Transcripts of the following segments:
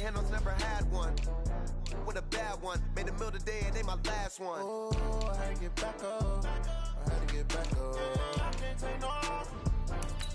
handles, never had one. With a bad one, made a meal today and they my last one. Oh, I had to get back up. I had to get back up. I can't take no off.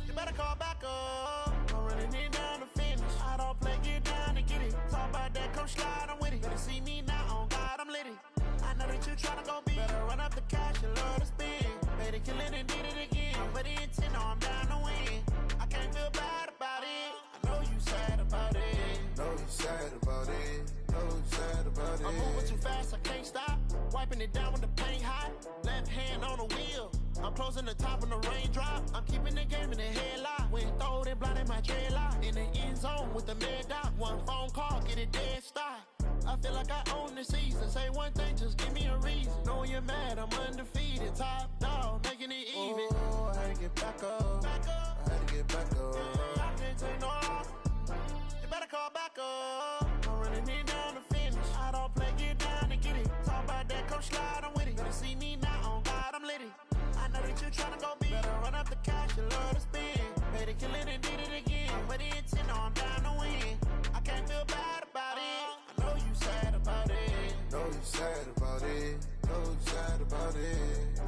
You better call back up. I'm running it down to finish. I don't play, get down to get it. Talk about that, come slide, I'm with it. Better see me now, on God, I'm lit it. I know that you tryna go big. Better run up the cash, you love to spend. Better kill it and did it again. I'm with the intent, no, I'm down to win. I can't feel bad about it. I know you sad about it. Know you sad about it. Know you sad about it. I'm moving too fast, I can't stop. Wiping it down when the paint hot. Left hand on the wheel. I'm closing the top when the raindrop. I'm keeping the game in the headlock. When throw it, blinding my dreadlock. In the end zone with the mad dot. One phone call, get it dead stop. I feel like I own the season. Say one thing, just give me a reason. Knowing you're mad, I'm undefeated. Top dog, making it even. Oh, I had to get back up. I had to get back up. I can't take no off. You better call back up. I'm running it down to finish. I don't play, get down to get it. Talk about that, come slide, I'm with it. Better see me now, on God, I'm lit it. I know that you tryna go big. Better run up the cash, you love to spend. Better kill it and did it again. But the intent, no, I'm down to win. I can't feel bad about it. I know you sad about it. Know you sad about it. Know you sad about it.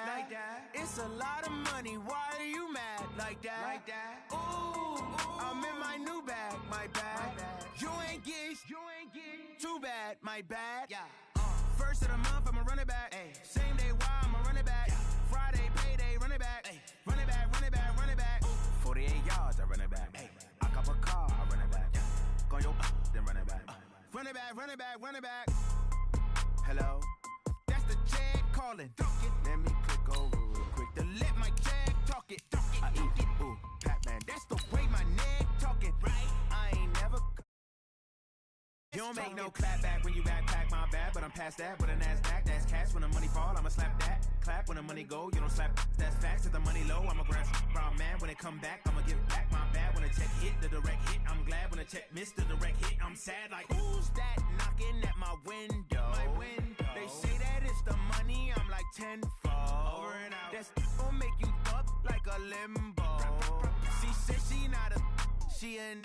Like that. It's a lot of money. Why are you mad like that? Like that. Ooh, I'm in my new bag. My bad. You ain't get too bad. My bad. Yeah. First of the month, I'ma run it back. Ay. Same day, why I'ma run it back. Yeah. Friday, payday, run it back. Ay. Run it back, run it back, run it back. 48 yards, I run it back. Ay. I cop a car, I run it back. Yeah. Go yo, then run it back. Run it back, run it back, run it back. Hello? That's the check calling. Let me click over real quick to let my check talk it. I eat it, ooh, Pac-Man. That's the way my neck talking. Right? I ain't never. You don't make no clap back when you backpack, my bad, but I'm past that. But an NASDAQ, that's cash. When the money fall, I'ma slap that. Clap when the money go, you don't slap. That's facts. If the money low, I'ma grab brown man. When it come back, I'ma give back my bad. When the check hit, the direct hit, I'm glad. When the check missed the direct hit, I'm sad. Like, who's that knocking at my window? My window. They say that it's the money, I'm like tenfold. Over and out. That's gon' make you up like a limbo. She said she not a, she an.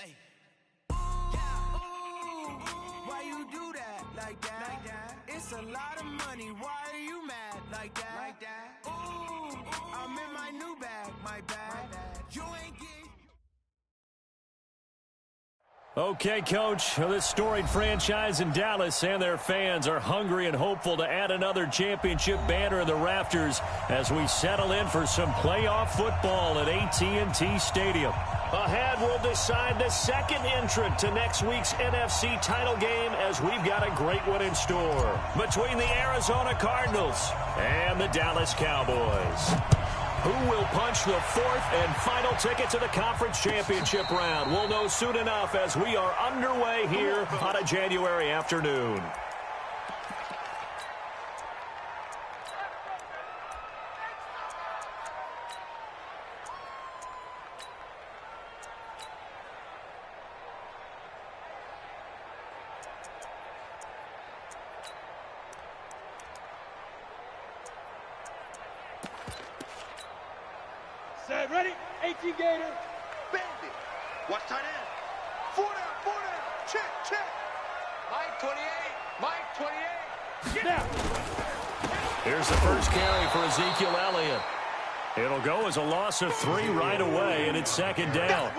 Why you do that like that? Like that? It's a lot of money. Why are you mad like that? Like that? Ooh, I'm in my new bag. My bad. You ain't get. Okay, Coach, this storied franchise in Dallas and their fans are hungry and hopeful to add another championship banner in the rafters as we settle in for some playoff football at AT&T Stadium. Ahead, we'll decide the second entrant to next week's NFC title game as we've got a great one in store between the Arizona Cardinals and the Dallas Cowboys. Who will punch the fourth and final ticket to the conference championship round? We'll know soon enough as we are underway here on a January afternoon. Set, ready? 18 Gator. Bandit. Watch tight end. 4 down. Check. Mike 28. Mike 28. Now. Here's the first carry for Ezekiel Elliott. It'll go as a loss of 3 right away, and it's second down.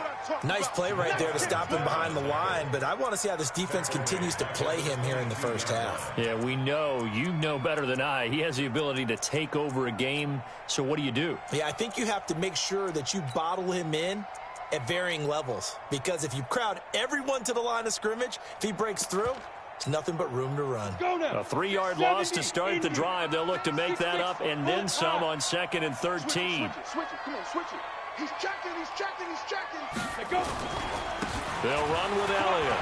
Nice play right there to stop him behind the line, but I want to see how this defense continues to play him here in the first half. Yeah, we know. You know better than I. He has the ability to take over a game, so what do? Yeah, I think you have to make sure that you bottle him in at varying levels, because if you crowd everyone to the line of scrimmage, if he breaks through, it's nothing but room to run. A 3-yard loss to start the drive. They'll look to make that up and then some on 2nd and 13. Switch it. Come on, switch it. He's checking. They go. They'll run with Elliott.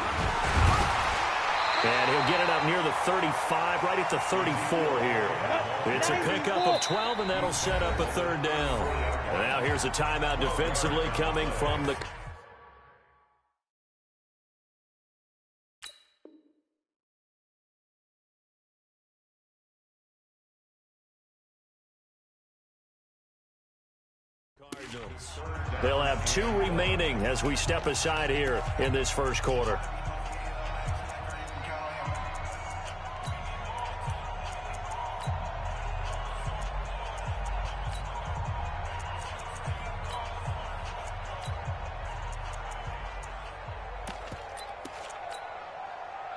And he'll get it up near the 35, right at the 34 here. It's a pickup of 12, and that'll set up a third down. And now here's a timeout defensively coming from the... Cardinals. They'll have 2 remaining as we step aside here in this first quarter.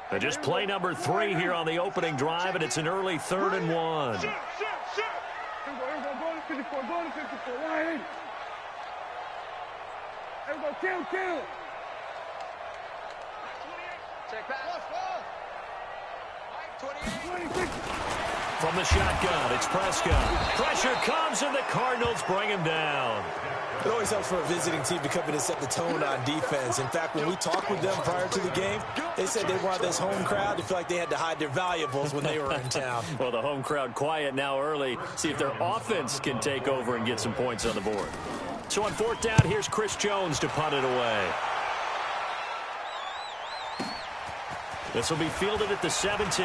And just play number 3 here on the opening drive, and it's an early 3rd and 1. Here we go, go to 54, go to 54, right? Here we go, kill. Check pass. Mike, 28. From the shotgun, it's Prescott. Pressure comes, and the Cardinals bring him down. It always helps for a visiting team to come in and set the tone on defense. In fact, when we talked with them prior to the game, they said they wanted this home crowd to feel like they had to hide their valuables when they were in town. Well, the home crowd quiet now early. See if their offense can take over and get some points on the board. So on 4th down, here's Chris Jones to punt it away. This will be fielded at the 17.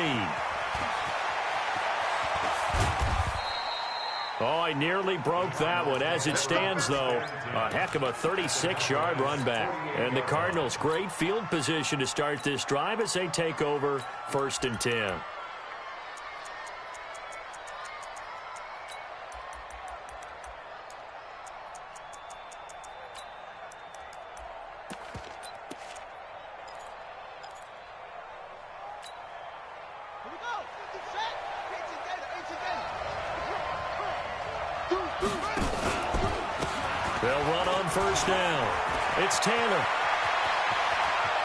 Oh, he nearly broke that one. As it stands, though, a heck of a 36-yard run back. And the Cardinals, great field position to start this drive as they take over 1st and 10. They'll run on 1st down. It's Taylor.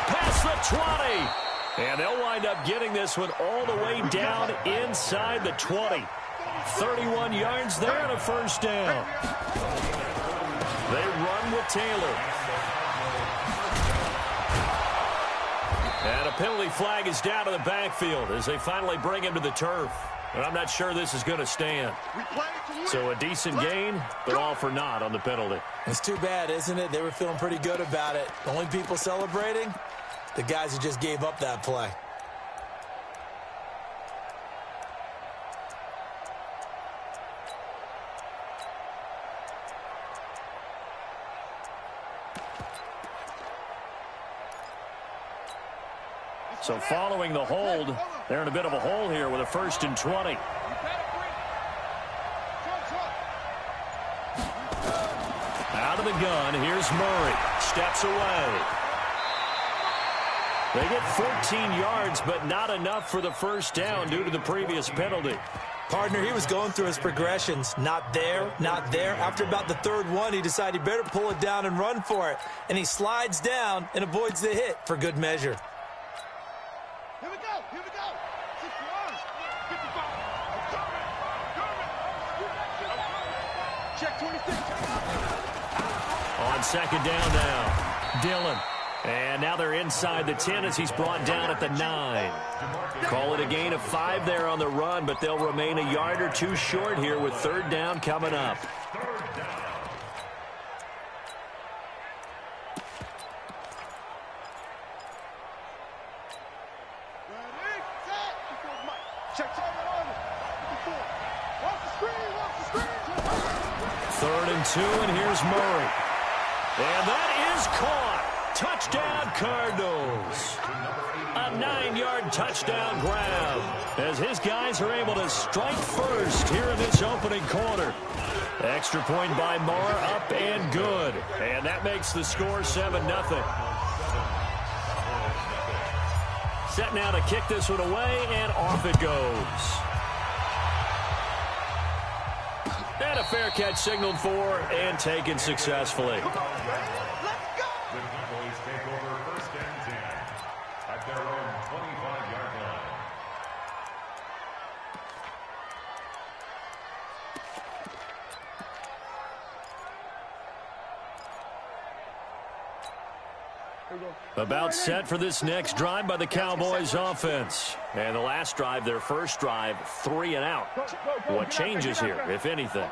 Past the 20. And they'll wind up getting this one all the way down inside the 20. 31 yards there and a 1st down. They run with Taylor. And a penalty flag is down to the backfield as they finally bring him to the turf. And I'm not sure this is going to stand. So a decent gain, but all for naught on the penalty. It's too bad, isn't it? They were feeling pretty good about it. The only people celebrating, the guys who just gave up that play. So following the hold, they're in a bit of a hole here with a 1st and 20. Out of the gun, here's Murray. Steps away. They get 14 yards, but not enough for the 1st down due to the previous penalty. Partner, he was going through his progressions. Not there, not there. After about the 3rd one, he decided he better pull it down and run for it. And he slides down and avoids the hit for good measure. Here we go. 61. 55. Check 26. On 2nd down now, Dillon. And now they're inside the 10 as he's brought down at the 9. Call it a gain of 5 there on the run, but they'll remain a yard or 2 short here with 3rd down coming up. Third and 2, and here's Murray. And that is caught. Touchdown, Cardinals. A 9-yard touchdown grab as his guys are able to strike first here in this opening quarter. Extra point by Moore, up and good. And that makes the score 7-0. Set now to kick this one away, and off it goes. And a fair catch signaled for and taken successfully. About set for this next drive by the Cowboys offense. And the last drive, their first drive, 3 and out. What changes here, if anything?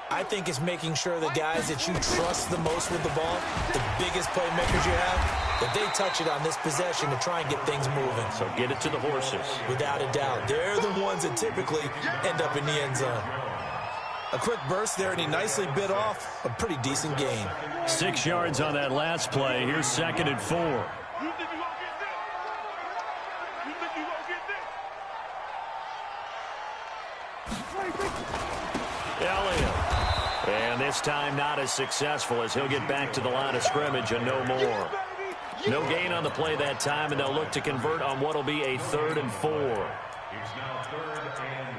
I think it's making sure the guys that you trust the most with the ball, the biggest playmakers you have, that they touch it on this possession to try and get things moving. So get it to the horses. Without a doubt. They're the ones that typically end up in the end zone. A quick burst there, and he nicely bit off a pretty decent gain. 6 yards on that last play. Here's 2nd and 4. Elliott. And this time not as successful as he'll get back to the line of scrimmage and no more. No gain on the play that time, and they'll look to convert on what will be a 3rd and 4. It's now 3rd and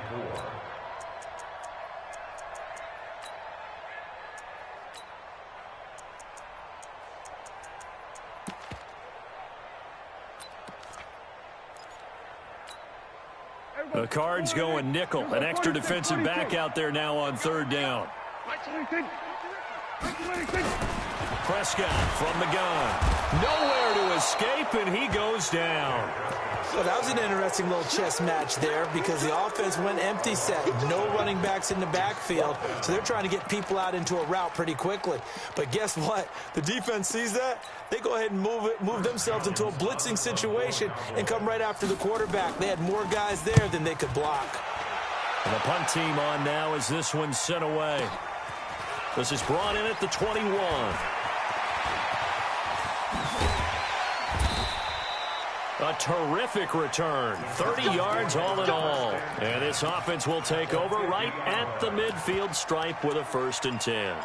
4. The Cards going nickel. An extra defensive back out there now on 3rd down. Prescott from the gun. Nowhere to escape, and he goes down. Well, that was an interesting little chess match there because the offense went empty set. No running backs in the backfield, so they're trying to get people out into a route pretty quickly. But guess what? The defense sees that. They go ahead and move themselves into a blitzing situation and come right after the quarterback. They had more guys there than they could block. And the punt team on now as this one's sent away. This is brought in at the 21. A terrific return. 30 yards all in all. And this offense will take over right at the midfield stripe with a 1st and 10.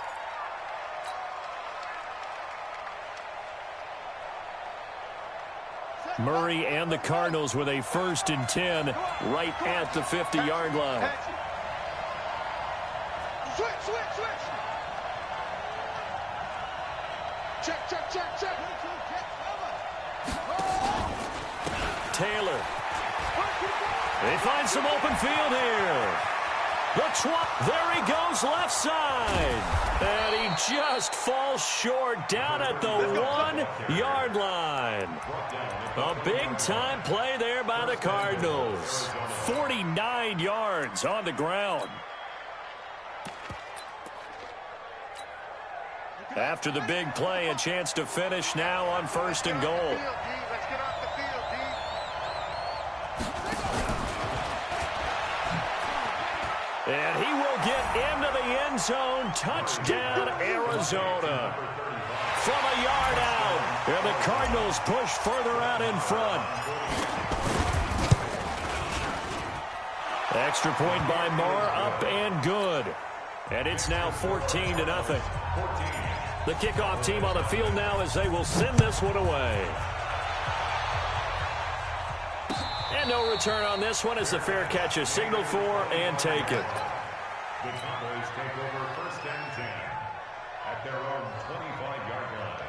Murray and the Cardinals with a 1st and 10 right at the 50-yard line. Switch. Check. Taylor. They find some open field here. There he goes left side. And he just falls short down at the 1-yard line. A big-time play there by the Cardinals. 49 yards on the ground. After the big play, a chance to finish now on 1st and goal. And he will get into the end zone. Touchdown, Arizona. From a yard out. And the Cardinals push further out in front. Extra point by Moore, up and good. And it's now 14-0. The kickoff team on the field now as they will send this one away. And no return on this one as the fair catch is signaled for and taken. The Cowboys take over 1st and 10 at their own 25-yard line.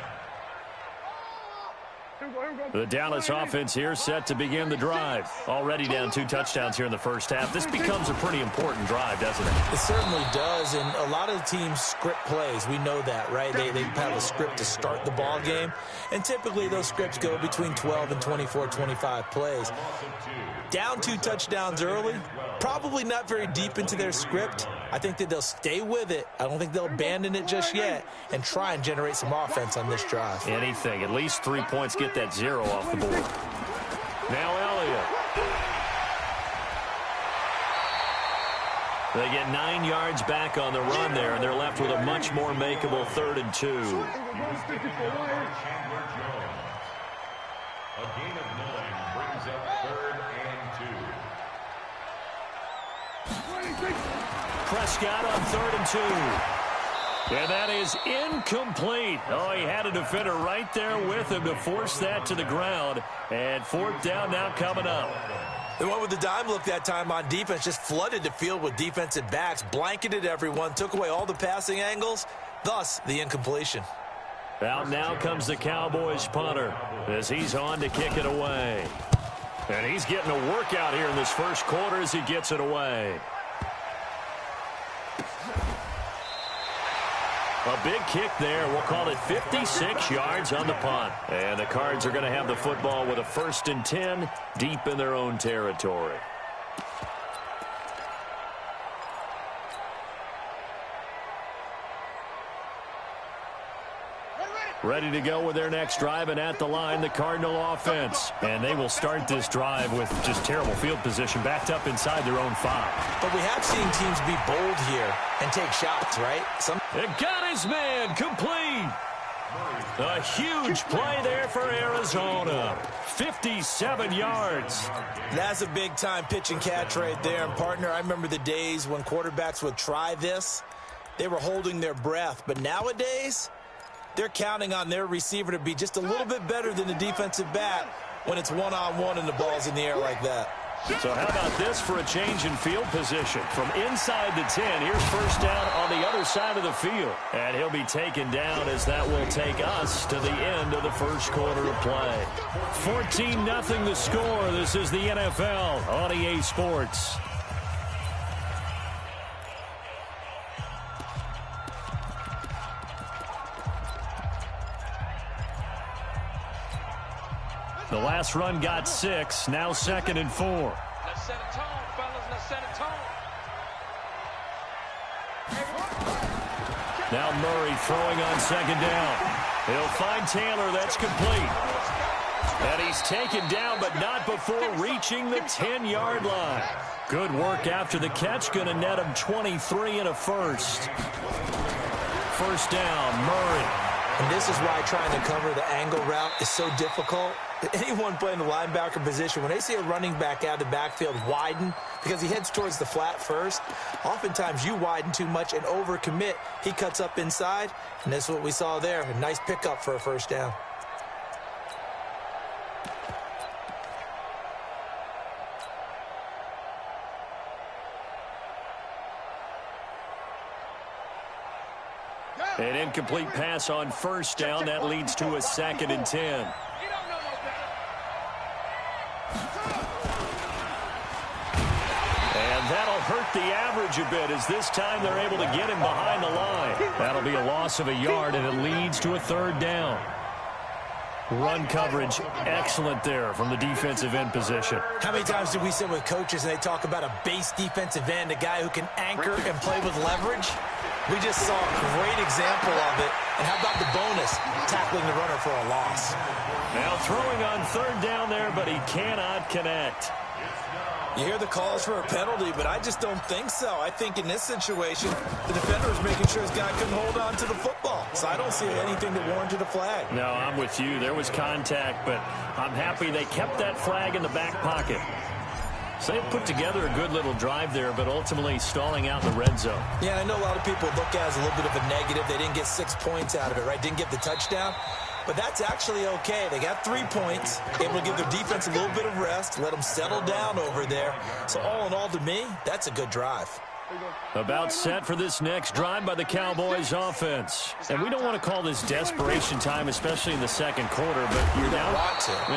The Dallas offense here set to begin the drive. Already down 2 touchdowns here in the first half. This becomes a pretty important drive, doesn't it? It certainly does, and a lot of the teams script plays. We know that, right? They have a script to start the ball game, and typically those scripts go between 12 and 24, 25 plays. Down 2 touchdowns early, probably not very deep into their script. I think that they'll stay with it. I don't think they'll abandon it just yet and try and generate some offense on this drive. Anything. At least 3 points, get that 0 off the board. Now Elliott. They get 9 yards back on the run there, and they're left with a much more makeable 3rd and 2. A gain of 9 brings up 3rd and 2. Prescott on 3rd and 2. And that is incomplete. Oh, he had a defender right there with him to force that to the ground. And 4th down now coming up. They went with the dime look that time on defense, just flooded the field with defensive backs, blanketed everyone, took away all the passing angles, thus the incompletion. Out now comes the Cowboys punter as he's on to kick it away. And he's getting a workout here in this first quarter as he gets it away. A big kick there. We'll call it 56 yards on the punt. And the Cards are going to have the football with a 1st and 10 deep in their own territory. Ready to go with their next drive, and at the line, the Cardinal offense. And they will start this drive with just terrible field position, backed up inside their own 5. But we have seen teams be bold here and take shots, right? It got his man complete. A huge play there for Arizona. 57 yards. That's a big-time pitch and catch right there. And, partner, I remember the days when quarterbacks would try this. They were holding their breath. But nowadays, they're counting on their receiver to be just a little bit better than the defensive back when it's one-on-one and the ball's in the air like that. So how about this for a change in field position? From inside the 10, here's first down on the other side of the field. And he'll be taken down as that will take us to the end of the first quarter of play. 14-0 the score. This is the NFL on EA Sports. The last run got 6. Now 2nd and 4. Let's set a tone, fellas. Let's set a tone. Now Murray throwing on 2nd down. He'll find Taylor. That's complete. And he's taken down, but not before reaching the 10-yard line. Good work after the catch. Going to net him 23 and a first. First down, Murray. And this is why trying to cover the angle route is so difficult. Anyone playing the linebacker position, when they see a running back out of the backfield widen because he heads towards the flat first, oftentimes you widen too much and overcommit. He cuts up inside, and that's what we saw there. A nice pickup for a first down. An incomplete pass on first down. That leads to a 2nd and 10. And that'll hurt the average a bit as this time they're able to get him behind the line. That'll be a loss of a yard, and it leads to a 3rd down. Run coverage, excellent there from the defensive end position. How many times do we sit with coaches and they talk about a base defensive end, a guy who can anchor and play with leverage? We just saw a great example of it. And how about the bonus, tackling the runner for a loss? Now throwing on 3rd down there, but he cannot connect. You hear the calls for a penalty, but I just don't think so. I think in this situation, the defender is making sure his guy couldn't hold on to the football. So I don't see anything that warranted a flag. No, I'm with you. There was contact, but I'm happy they kept that flag in the back pocket. So they put together a good little drive there, but ultimately stalling out in the red zone. Yeah, I know a lot of people look at it as a little bit of a negative. They didn't get 6 points out of it, right? Didn't get the touchdown. But that's actually okay. They got 3 points, able to give their defense a little bit of rest, let them settle down over there. So all in all, to me, that's a good drive. About set for this next drive by the Cowboys offense. And we don't want to call this desperation time, especially in the second quarter, but you're down.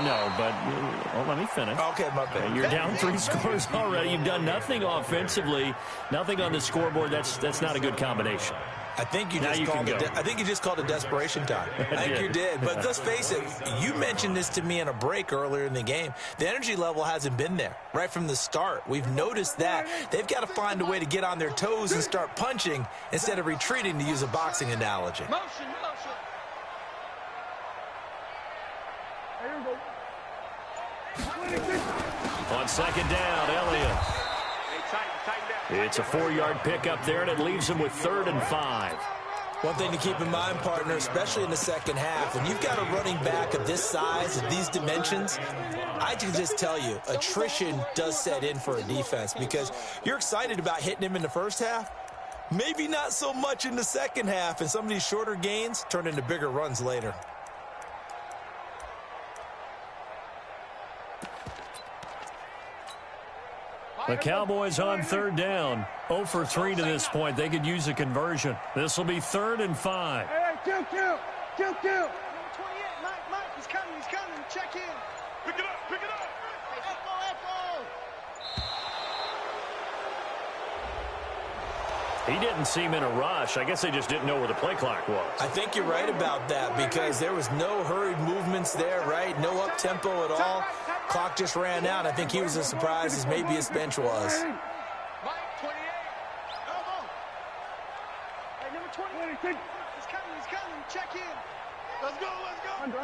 No, but let me finish. Okay, my bad. You're down 3 scores already. You've done nothing offensively, nothing on the scoreboard. That's not a good combination. I think you just called it desperation time. I think you did. But let's face it, you mentioned this to me in a break earlier in the game. The energy level hasn't been there right from the start. We've noticed that. They've got to find a way to get on their toes and start punching instead of retreating, to use a boxing analogy. Motion. On 2nd down, Elliott. It's a 4-yard pickup there, and it leaves him with 3rd and 5. One thing to keep in mind, partner, especially in the second half, when you've got a running back of this size, of these dimensions, I can just tell you, attrition does set in for a defense because you're excited about hitting him in the first half, maybe not so much in the second half, and some of these shorter gains turn into bigger runs later. The Cowboys on 3rd down. 0 for 3 to this point. They could use a conversion. This will be 3rd and 5. Hey, kill. Number 28, Mike, he's coming. Check in. Pick it up. He didn't seem in a rush. I guess they just didn't know where the play clock was. I think you're right about that because there was no hurried movements there, right? No up-tempo at all. Clock just ran out. I think he was as surprised as maybe his bench was. Mike, 28. Come on. Hey, number 20. He's coming. Check in. Let's go. Under.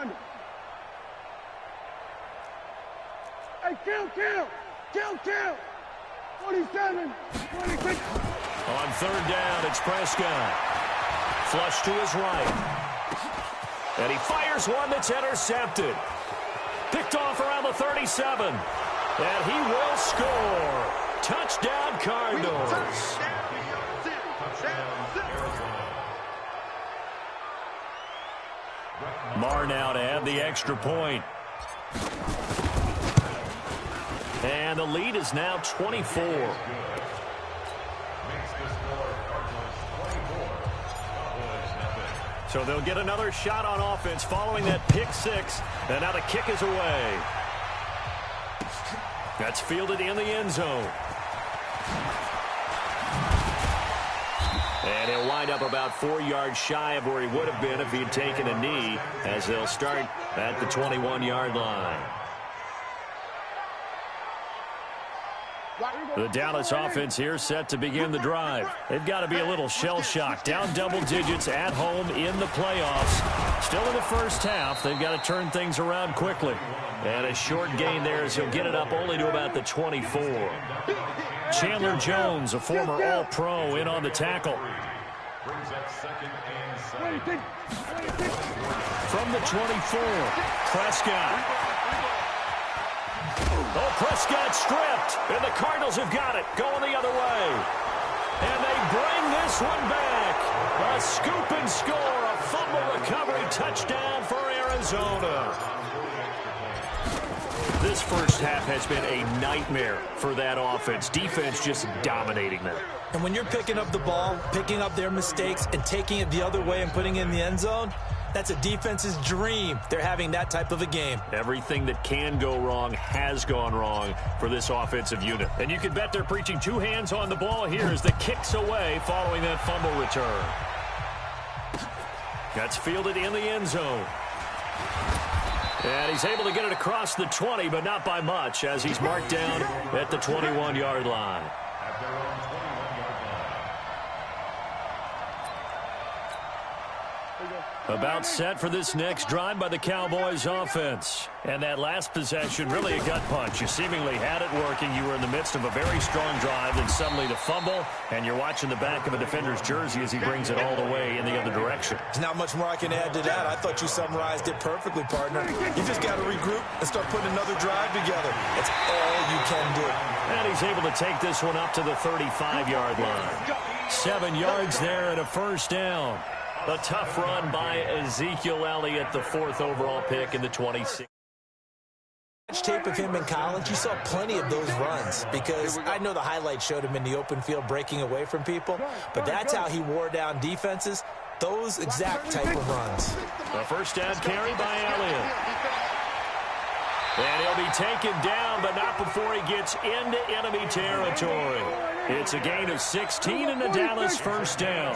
Hey, kill. 47, 26. On third down, it's Prescott. Flush to his right. And he fires one that's intercepted. Picked off around the 37. And he will score. Touchdown, Cardinals. Marr now to add the extra point. And the lead is now 24. So they'll get another shot on offense following that pick six. And now the kick is away. That's fielded in the end zone. And he'll wind up about 4 yards shy of where he would have been if he had taken a knee, as they'll start at the 21-yard line. The Dallas offense here set to begin the drive. They've got to be a little shell-shocked. Down double digits at home in the playoffs. Still in the first half. They've got to turn things around quickly. And a short gain there as he'll get it up only to about the 24. Chandler Jones, a former All-Pro, in on the tackle. From the 24, Prescott. Oh, Prescott stripped, and the Cardinals have got it, going the other way. And they bring this one back. A scoop and score, a fumble recovery touchdown for Arizona. This first half has been a nightmare for that offense. Defense just dominating them. And when you're picking up the ball, picking up their mistakes, and taking it the other way and putting it in the end zone, that's a defense's dream. They're having that type of a game. Everything that can go wrong has gone wrong for this offensive unit. And you can bet they're preaching two hands on the ball here as the kick's away following that fumble return. That's fielded in the end zone. And he's able to get it across the 20, but not by much, as he's marked down at the 21-yard line. About set for this next drive by the Cowboys offense. And that last possession, really a gut punch. You seemingly had it working. You were in the midst of a very strong drive, and suddenly the fumble, and you're watching the back of a defender's jersey as he brings it all the way in the other direction. There's not much more I can add to that. I thought you summarized it perfectly, partner. You just got to regroup and start putting another drive together. That's all you can do. And he's able to take this one up to the 35-yard line. 7 yards there and a first down. A tough run by Ezekiel Elliott, the 4th overall pick in the 26th. Tape of him in college, you saw plenty of those runs because I know the highlights showed him in the open field breaking away from people, but that's how he wore down defenses, those exact type of runs. A first down carry by Elliott. And he'll be taken down, but not before he gets into enemy territory. It's a gain of 16 and a Dallas first down.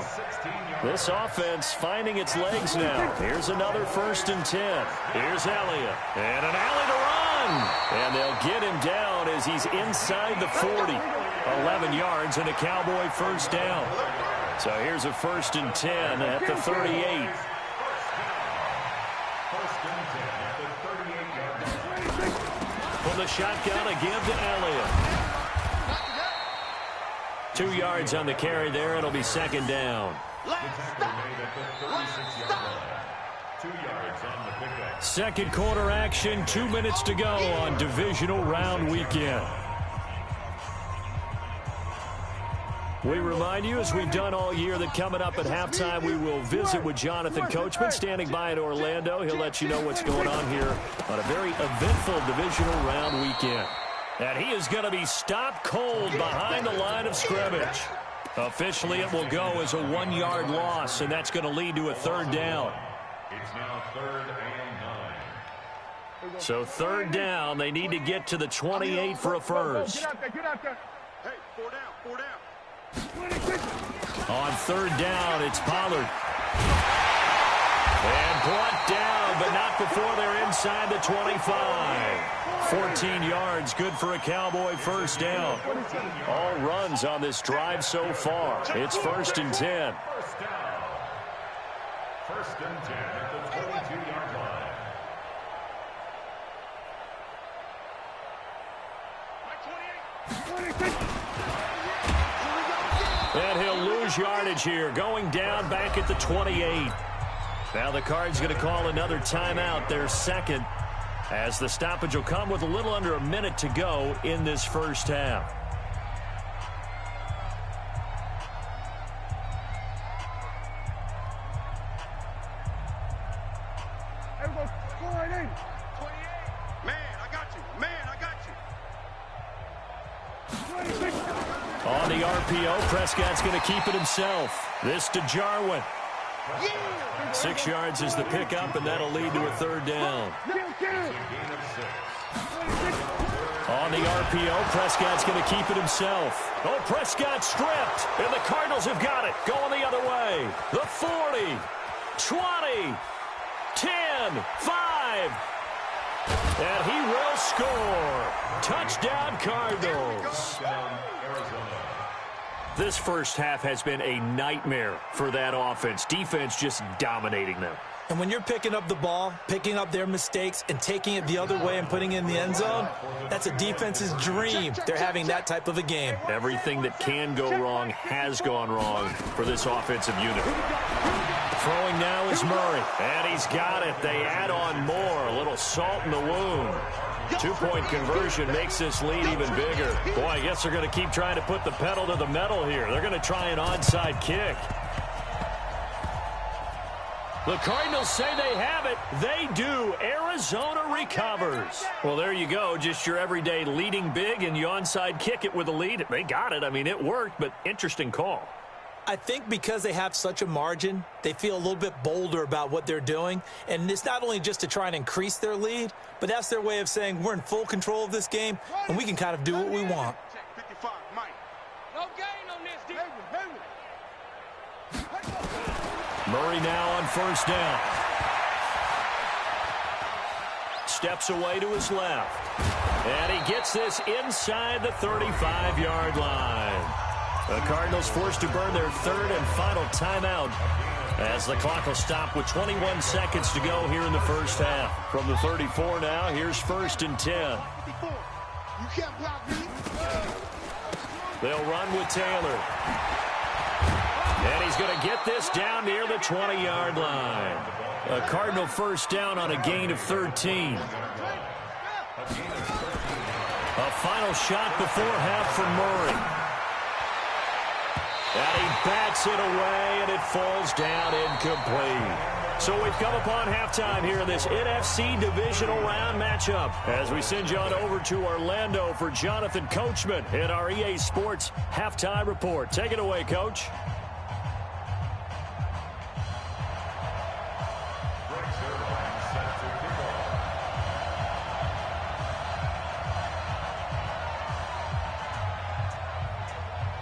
This offense finding its legs now. Here's another 1st and 10. Here's Elliott. And an alley to run. And they'll get him down as he's inside the 40. 11 yards and a Cowboy first down. So here's a 1st and 10 at the 38. From the shotgun, a give to Elliott. 2 yards on the carry there. It'll be 2nd down. Second quarter action, 2 minutes to go on divisional round weekend. We remind you, as we've done all year, that coming up at halftime, we will visit with Jonathan Coachman, standing by in Orlando. He'll let you know what's going on here on a very eventful divisional round weekend. And he is going to be stopped cold behind the line of scrimmage. Officially, it will go as a 1-yard loss, and that's going to lead to a 3rd down. It's now 3rd and 9. So 3rd down, they need to get to the 28 for a first. Get out there. Hey, 4 down. On third down, it's Pollard. And brought down, but not before they're inside the 25. 14 yards, good for a Cowboy first down. All runs on this drive so far. It's 1st and 10. First and 10 at the 22-yard line. And he'll lose yardage here, going down back at the 28. Now the Cards going to call another timeout, their second, as the stoppage will come with a little under a minute to go in this first half. On the RPO, Prescott's going to keep it himself. This to Jarwin. 6 yards is the pickup, and that'll lead to a third down. On the RPO, Prescott's going to keep it himself. Oh, Prescott stripped, and the Cardinals have got it. Going the other way. The 40, 20, 10, 5. And he will score. Touchdown, Cardinals. This first half has been a nightmare for that offense. Defense just dominating them. And when you're picking up the ball, picking up their mistakes, and taking it the other way and putting it in the end zone, that's a defense's dream. They're having that type of a game. Everything that can go wrong has gone wrong for this offensive unit. Throwing now is Murray, and he's got it. They add on more, a little salt in the wound. 2-point conversion makes this lead even bigger. Boy, I guess they're going to keep trying to put the pedal to the metal here. They're going to try an onside kick. The Cardinals say they have it. They do. Arizona recovers. Well, there you go. Just your everyday leading big, and you onside kick it with a lead. They got it. I mean, it worked, but interesting call. I think because they have such a margin, they feel a little bit bolder about what they're doing. And it's not only just to try and increase their lead, but that's their way of saying we're in full control of this game, and we can kind of do what we want. No gain on this, dude. Murray now on first down. Steps away to his left. And he gets this inside the 35-yard line. The Cardinals forced to burn their third and final timeout as the clock will stop with 21 seconds to go here in the first half. From the 34 now, here's 1st and 10. You can't block me. They'll run with Taylor. And he's going to get this down near the 20-yard line. A Cardinal first down on a gain of 13. A final shot before half from Murray. And he bats it away, and it falls down incomplete. So we've come upon halftime here in this NFC Divisional Round matchup as we send you on over to Orlando for Jonathan Coachman in our EA Sports Halftime Report. Take it away, Coach.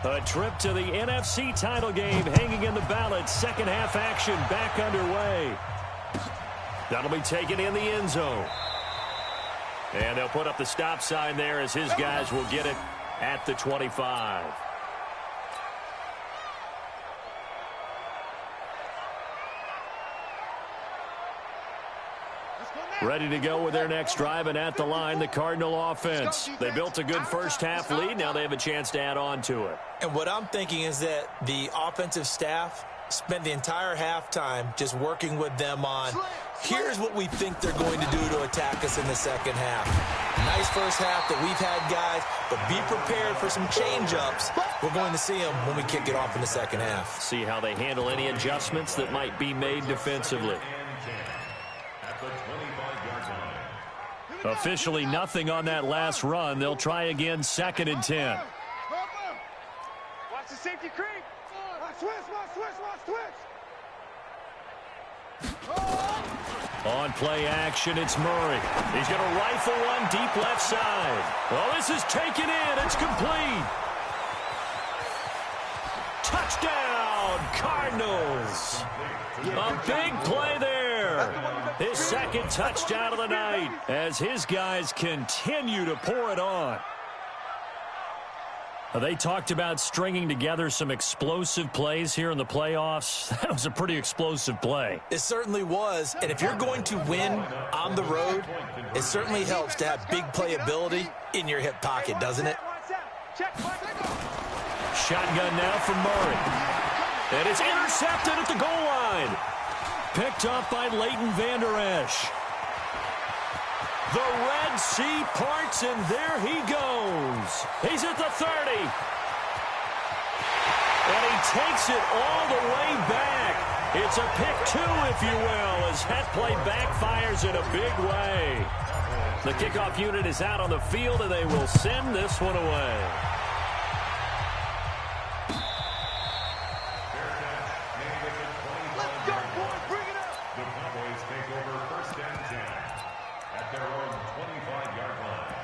A trip to the NFC title game hanging in the balance. Second half action back underway. That'll be taken in the end zone. And they'll put up the stop sign there as his guys will get it at the 25. Ready to go with their next drive, and at the line, the Cardinal offense. They built a good first half lead. Now they have a chance to add on to it. And what I'm thinking is that the offensive staff spent the entire halftime just working with them on, here's what we think they're going to do to attack us in the second half. Nice first half that we've had, guys, but be prepared for some change-ups. We're going to see them when we kick it off in the second half. See how they handle any adjustments that might be made defensively. Officially nothing on that last run. They'll try again, 2nd and 10. Watch the safety creep. On play action, it's Murray. He's going to rifle one deep left side. Well, this is taken in. It's complete. Touchdown, Touchdown, Cardinals. A big play there. His second touchdown of the night as his guys continue to pour it on. They talked about stringing together some explosive plays here in the playoffs. That was a pretty explosive play. It certainly was. And if you're going to win on the road, it certainly helps to have big playability in your hip pocket, doesn't it? Shotgun now from Murray. And it's intercepted at the goal line. Picked up by Leighton Vander Esch. The Red Sea parts, and there he goes. He's at the 30. And he takes it all the way back. It's a pick two, if you will, as that play backfires in a big way. The kickoff unit is out on the field, and they will send this one away. Let's go, boys. Bring it up. The Cowboys take over first and 10 at their own 25-yard line.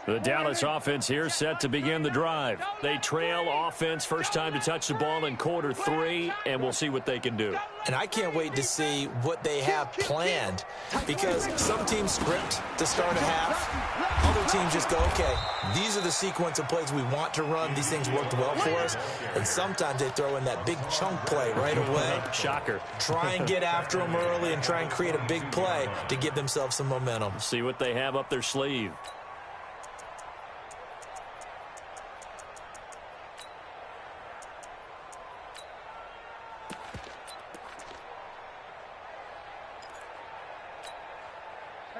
The Dallas offense here set to begin the drive. They trail offense first time to touch the ball in quarter 3, and we'll see what they can do. And I can't wait to see what they have planned, because some teams script to start a half. Other teams just go, okay, these are the sequence of plays we want to run. These things worked well for us. And sometimes they throw in that big chunk play right away. Shocker. Try and get after them early and try and create a big play to give themselves some momentum. See what they have up their sleeve.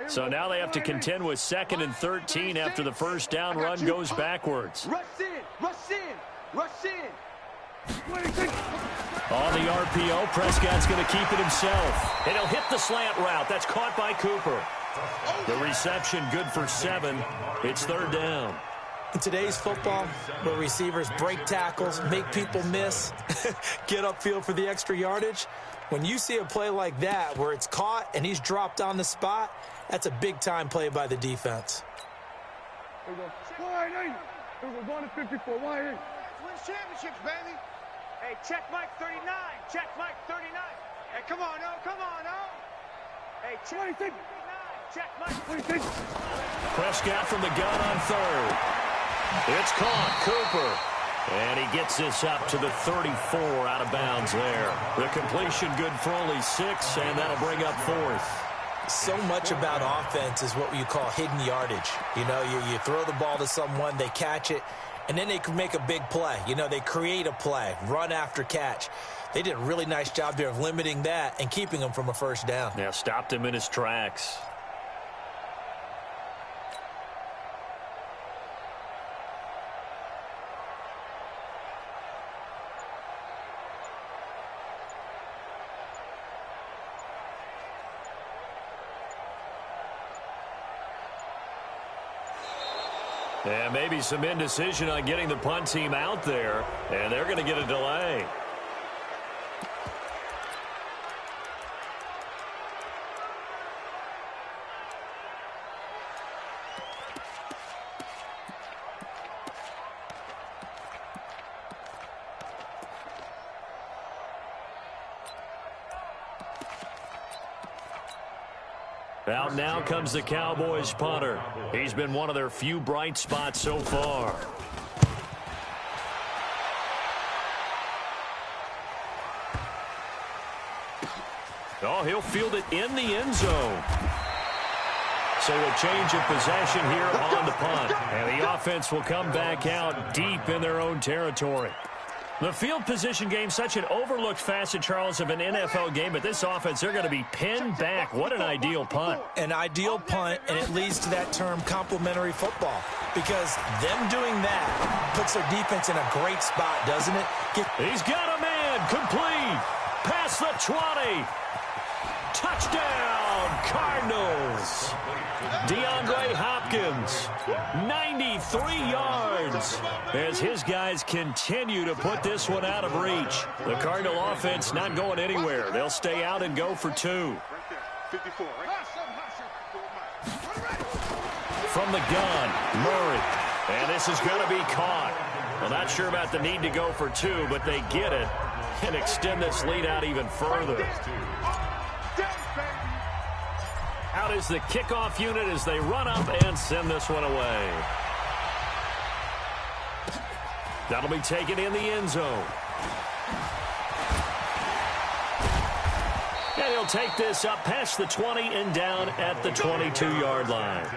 So now they have to contend with 2nd and 13 after the first down run goes backwards. Rush in, rush in, rush in. On the RPO, Prescott's going to keep it himself. And he'll hit the slant route. That's caught by Cooper. The reception good for 7. It's 3rd down. In today's football, where receivers break tackles, make people miss, get upfield for the extra yardage, when you see a play like that where it's caught and he's dropped on the spot, that's a big-time play by the defense. Here we go. Wide 8. Here we go. Going to 54. Wide 8. Win championships, baby. Hey, check Mike 39. Check Mike 39. Hey, come on, no. Come on, no. Hey, check 26. 39. Check Mike 26. Prescott from the gun on 3rd. It's caught. Cooper. And he gets this up to the 34 out of bounds there. The completion good for only 6, and that'll bring up 4th. So much about offense is what you call hidden yardage. You know, you throw the ball to someone, they catch it, and then they can make a big play. You know, they create a play, run after catch. They did a really nice job there of limiting that and keeping him from a first down. Yeah, stopped him in his tracks. And maybe some indecision on getting the punt team out there, and they're going to get a delay. Out now comes the Cowboys punter. He's been one of their few bright spots so far. Oh, he'll field it in the end zone. So a change of possession here on the punt. And the offense will come back out deep in their own territory. The field position game, such an overlooked facet, Charles, of an NFL game. But this offense, they're going to be pinned back. What an ideal punt. An ideal punt, and it leads to that term complementary football. Because them doing that puts their defense in a great spot, doesn't it? He's got a man complete. Past the 20. Touchdown, Cardinals. DeAndre Hopkins, 93 yards, as his guys continue to put this one out of reach. The Cardinal offense not going anywhere. They'll stay out and go for 2. 54, right? From the gun, Murray. And this is going to be caught. Well, not sure about the need to go for two, but they get it and extend this lead out even further. Out is the kickoff unit as they run up and send this one away. That'll be taken in the end zone. And he'll take this up past the 20 and down at the 22-yard line.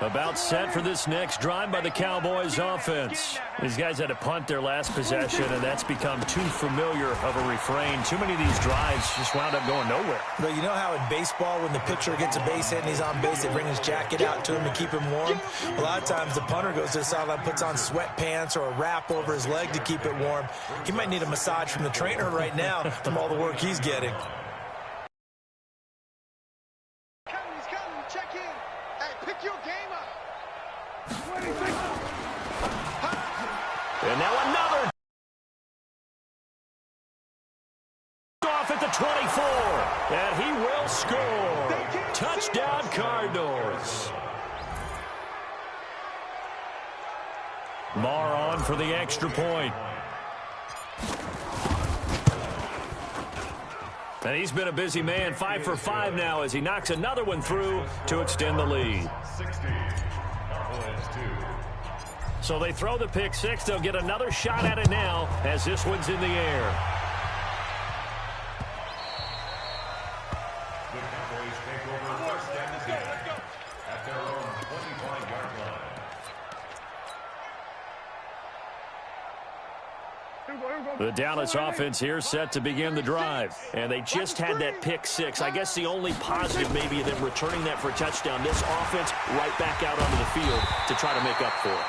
About set for this next drive by the Cowboys offense. These guys had to punt their last possession, and that's become too familiar of a refrain. Too many of these drives just wound up going nowhere. But you know how in baseball, when the pitcher gets a base hit and he's on base, they bring his jacket out to him to keep him warm? A lot of times the punter goes to the sideline, puts on sweatpants or a wrap over his leg to keep it warm. He might need a massage from the trainer right now from all the work he's getting. He's coming. Check in. Hey, pick your game up. And now another off at the 24, and he will score. Touchdown, Cardinals. Marr on for the extra point. And he's been a busy man, 5 for 5 now as he knocks another one through to extend the lead. 60. Cowboys 2. So they throw the pick six. They'll get another shot at it now as this one's in the air. The Cowboys take over first and 10 at their own 25-yard line. The Dallas offense here set to begin the drive. And they just had that pick six. I guess the only positive maybe them returning that for a touchdown. This offense right back out onto the field to try to make up for it.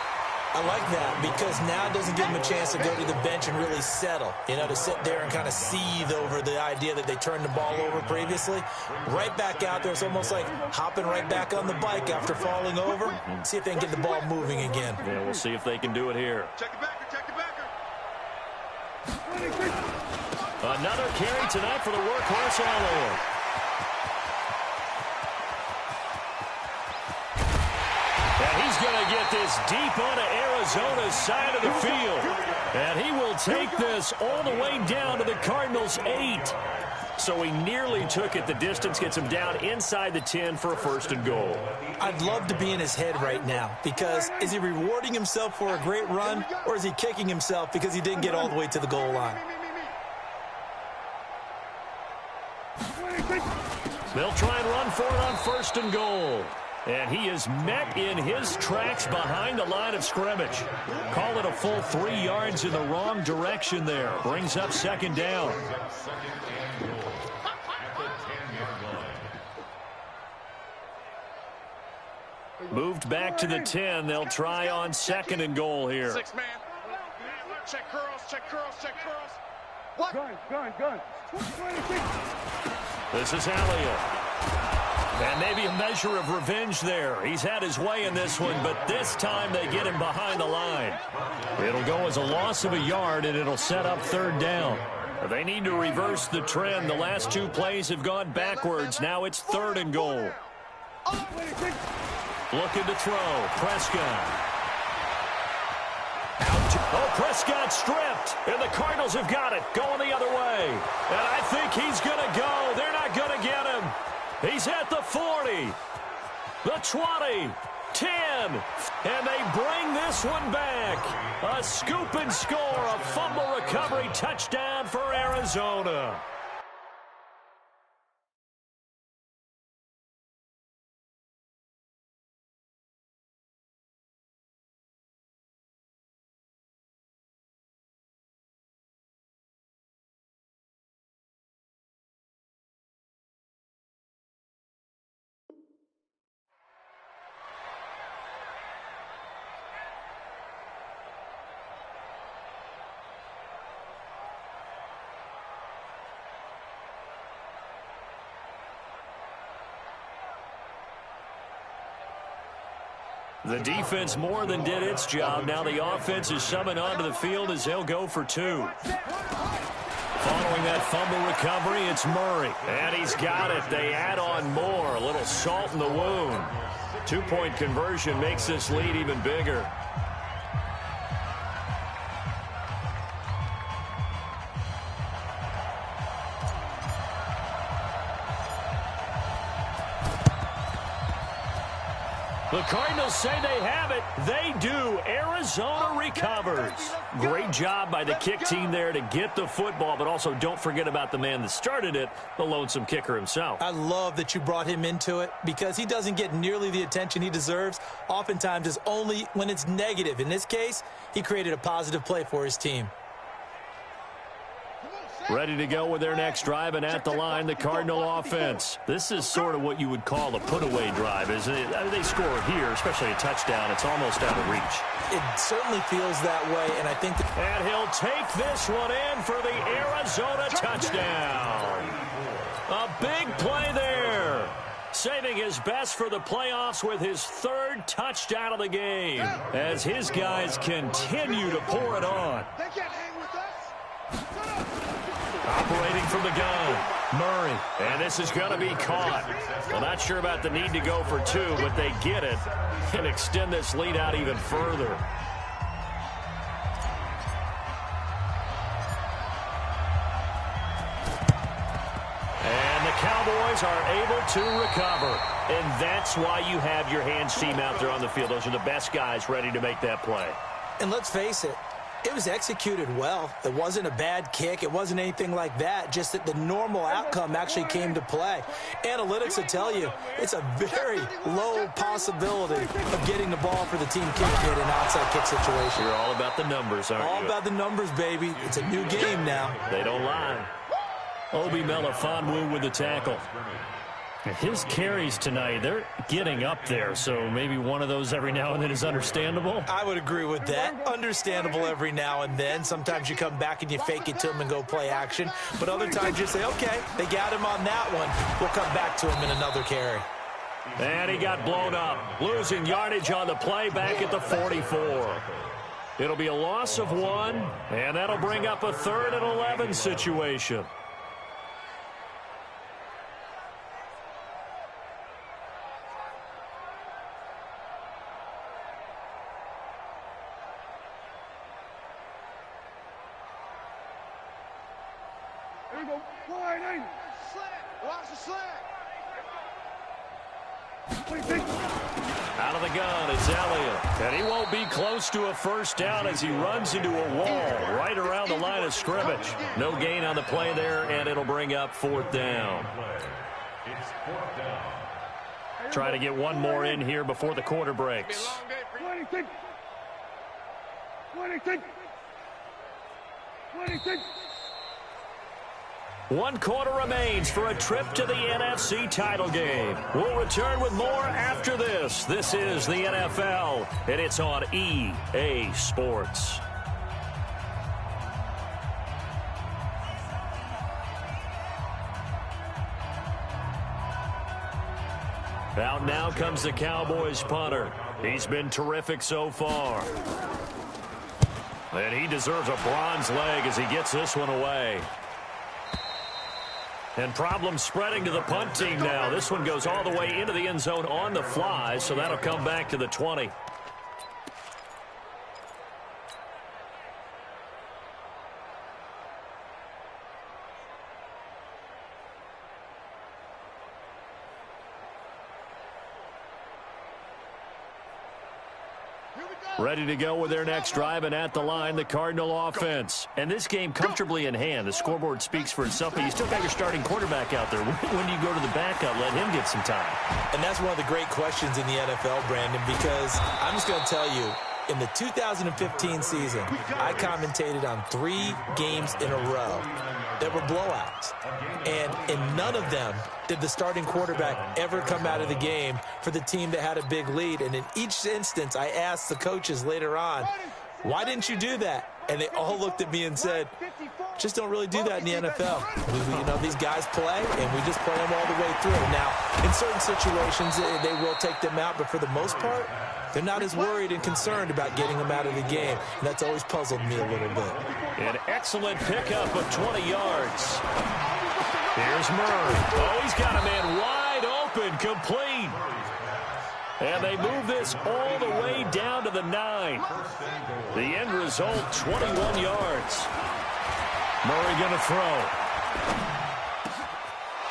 I like that because now it doesn't give them a chance to go to the bench and really settle, you know, to sit there and kind of seethe over the idea that they turned the ball over previously. Right back out there, it's almost like hopping right back on the bike after falling over. See if they can get the ball moving again. Yeah, we'll see if they can do it here. Check the backer. Check the backer. Another carry tonight for the workhorse Elliott. And he's going to get this deep onto Arizona's side of the field. And he will take this all the way down to the Cardinals' 8. So he nearly took it the distance, gets him down inside the 10 for a first and goal. I'd love to be in his head right now because is he rewarding himself for a great run or is he kicking himself because he didn't get all the way to the goal line? They'll try and run for it on first and goal. And he is met in his tracks behind the line of scrimmage. Call it a full 3 yards in the wrong direction there. Brings up second down. Moved back to the 10. They'll try on second and goal here. 6 man. Check curls. Check curls. Check curls. What? Gun. This is Elliott. And maybe a measure of revenge there. He's had his way in this one, but this time they get him behind the line. It'll go as a loss of a yard, and it'll set up third down. They need to reverse the trend. The last 2 plays have gone backwards. Now it's third and goal. Looking to throw. Prescott. Prescott stripped. And the Cardinals have got it. Going the other way. And I think he's going to go. They're not going to get him. He's at the 40, the 20, 10, and they bring this one back. A scoop and score, a fumble recovery touchdown for Arizona. The defense more than did its job. Now the offense is summoned onto the field as they'll go for 2. Following that fumble recovery, it's Murray. And he's got it. They add on more. A little salt in the wound. 2-point conversion makes this lead even bigger. The Cardinals say they have it. They do. Arizona recovers. Great job by the kick team there to get the football, but also don't forget about the man that started it, the lonesome kicker himself. I love that you brought him into it because he doesn't get nearly the attention he deserves. Oftentimes it's only when it's negative. In this case, he created a positive play for his team. Ready to go with their next drive, and at the line, the Cardinal offense. This is sort of what you would call a put-away drive, isn't it? I mean, they score here, especially a touchdown. It's almost out of reach. It certainly feels that way, and I think that... And he'll take this one in for the Arizona touchdown. A big play there. Saving his best for the playoffs with his third touchdown of the game as his guys continue to pour it on. They can't hang with us. Operating from the gun, Murray. And this is going to be caught. Well, not sure about the need to go for two, but they get it and extend this lead out even further. And the Cowboys are able to recover. And that's why you have your hands team out there on the field. Those are the best guys ready to make that play. And let's face it, it was executed well. It wasn't a bad kick. It wasn't anything like that. Just that the normal outcome actually came to play. Analytics will tell you it's a very low possibility of getting the ball for the team kick in an outside kick situation. You're all about the numbers, aren't you? All about the numbers, baby. It's a new game now. They don't lie. Obi Melifonwu with the tackle. His carries tonight, they're getting up there, so maybe one of those every now and then is understandable. I would agree with that. Understandable every now and then. Sometimes you come back and you fake it to him and go play action. But other times you say, okay, they got him on that one. We'll come back to him in another carry. And he got blown up, losing yardage on the play back at the 44. It'll be a loss of 1, and that'll bring up a 3rd and 11 situation. Here we go. Wide eight. Slant. Watch the slant. Out of the gun, it's Elliott. And he won't be close to a first down as he runs into a wall right around the line of scrimmage. No gain on the play there, and it'll bring up 4th down. It's 4th down. Try to get one more in here before the quarter breaks. 26. 26. 26. 1 quarter remains for a trip to the NFC title game. We'll return with more after this. This is the NFL, and it's on EA Sports. Out now comes the Cowboys punter. He's been terrific so far. And he deserves a bronze leg as he gets this one away. And problems spreading to the punt team now. This one goes all the way into the end zone on the fly, so that'll come back to the 20. Ready to go with their next drive, and at the line, the Cardinal offense. And this game comfortably in hand. The scoreboard speaks for itself, but you still got your starting quarterback out there. When do you go to the backup? Let him get some time. And that's one of the great questions in the NFL, Brandon, because I'm just going to tell you, in the 2015 season, I commentated on 3 games in a row that were blowouts. And in none of them did the starting quarterback ever come out of the game for the team that had a big lead. And in each instance, I asked the coaches later on, why didn't you do that? And they all looked at me and said, Just don't really do that in the NFL. You know, these guys play, and we just play them all the way through. Now, in certain situations, they will take them out, but for the most part, they're not as worried and concerned about getting them out of the game. And that's always puzzled me a little bit. An excellent pickup of 20 yards. Here's Murray. Oh, he's got a man wide open, complete. And they move this all the way down to the 9. The end result, 21 yards. Murray going to throw.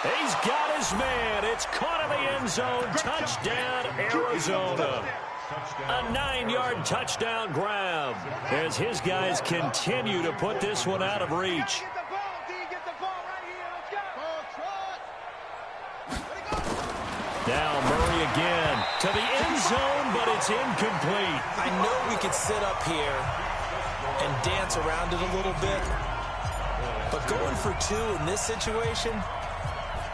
He's got his man. It's caught in the end zone. Touchdown, Arizona. A 9-yard touchdown grab as his guys continue to put this one out of reach. Now Murray again to the end zone, but it's incomplete. I know we could sit up here and dance around it a little bit, but going for 2 in this situation,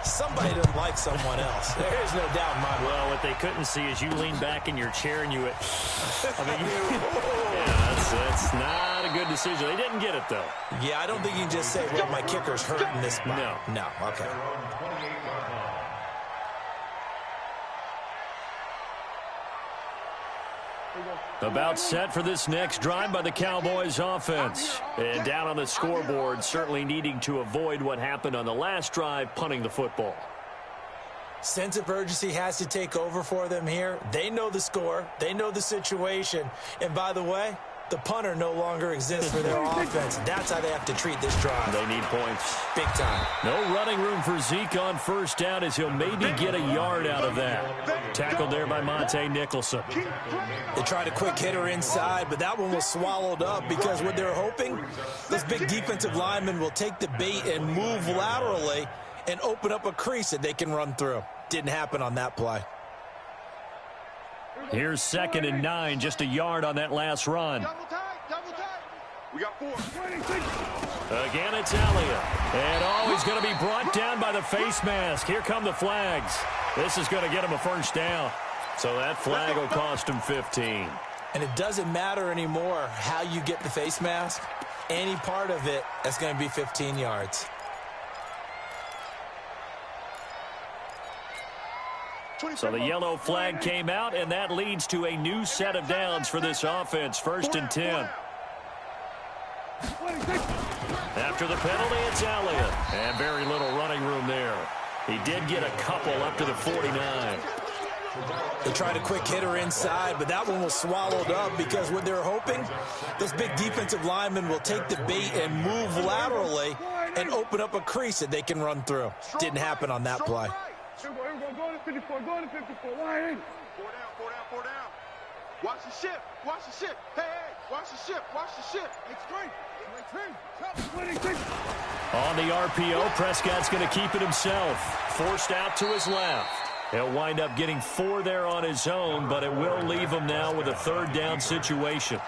somebody doesn't like someone else. There's no doubt in my mind. Well, what they couldn't see is you lean back in your chair and you went, yeah, that's not a good decision. They didn't get it, though. Yeah, I don't think you can just say, well, my kicker's hurting this spot. No, okay. About set for this next drive by the Cowboys offense. And down on the scoreboard, certainly needing to avoid what happened on the last drive, punting the football. Sense of urgency has to take over for them here. They know the score. They know the situation. And by the way, the punter no longer exists for their offense. That's how they have to treat this drive. They need points. Big time. No running room for Zeke on first down as he'll maybe get a yard out of that. Tackled there by Monte Nicholson. They tried a quick hitter inside, but that one was swallowed up because what they're hoping, this big defensive lineman will take the bait and move laterally and open up a crease that they can run through. Didn't happen on that play. Here's 2nd and 9, just a yard on that last run. Double tight. We got 4. Again, it's Elliott. And he's going to be brought down by the face mask. Here come the flags. This is going to get him a first down. So that flag will cost him 15. And it doesn't matter anymore how you get the face mask. Any part of it, that's going to be 15 yards. So the yellow flag came out, and that leads to a new set of downs for this offense. 1st and 10. After the penalty, it's Elliott. And very little running room there. He did get a couple up to the 49. They tried a quick hitter inside, but that one was swallowed up because what they're hoping, this big defensive lineman will take the bait and move laterally and open up a crease that they can run through. Didn't happen on that play. Here we go. Go to 54. Go to 54. Why ain't? 4 down. Watch the ship. Hey, watch the ship. Extreme. On the RPO, Prescott's going to keep it himself. Forced out to his left. He'll wind up getting 4 there on his own, but it will leave him now with a 3rd down situation.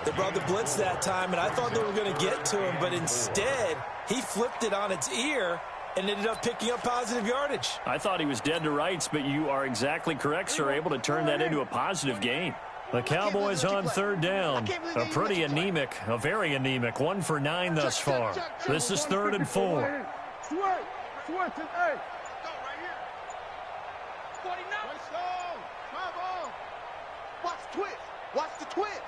They brought the blitz that time, and I thought they were going to get to him, but instead, he flipped it on its ear and ended up picking up positive yardage. I thought he was dead to rights, but you are exactly correct, sir, able to turn that into a positive gain. The Cowboys on 3rd down. A very anemic 1 for 9 thus far. This is 3rd and 4. Sweat to 8. Watch the twist.